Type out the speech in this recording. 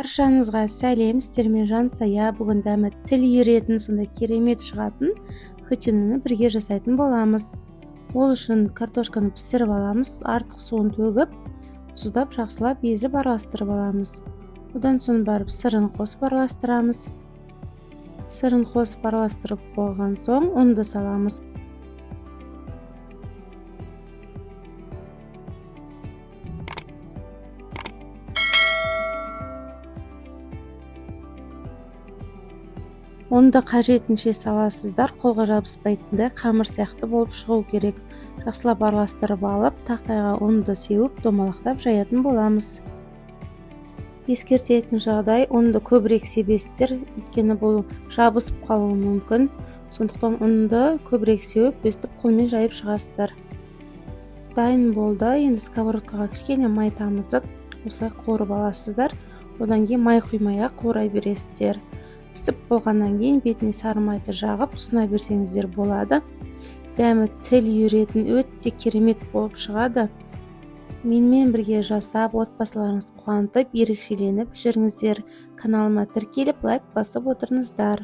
Баршаңызға сәлем, сіздермен Жансая. Бүгін дәмі тіл үйіретін, сондай керемет шығатын хычинаны бірге жасайтын боламыз. Ол үшін картошканы пісіріп аламыз, артық суын төгіп, тұздап, жақсылап езіп араластырып аламыз. Одан соң барып сырын қосып араластырамыз. Сырын қосып араластырып болған соң ұнды саламыз. Онда қажетінше саласыздар, қолға жабыспайтындай қамыр сияқты болып шығу керек. Жақсылап араластырып алып, тақтайға ұнды сеуіп, домалақтап жаятын боламыз. Ескертетін жағдай, ұнды көбірек себесіздер, өйткені бұл жабысып қалуы мүмкін. Сондықтан ұнды көбірек сеуіп, өстіп қолмен жайып шығасыздар. Дайын болды. Енді сковородкаға кішкене май тамызып, осылай қуырып аласыздар. Одан кейін май құймай қуырай бересіздер. Пісіп болғаннан кейін бетіне сары майды жағып ұсына берсеңіздер болады. Дәмі тіл үйіретін өте керемет болып шығады. Менімен бірге жасап, отбасыларыңыз қуантып, ерекшеленіп жүріңіздер. Каналыма тіркеліп, лайк басып отырыңыздар.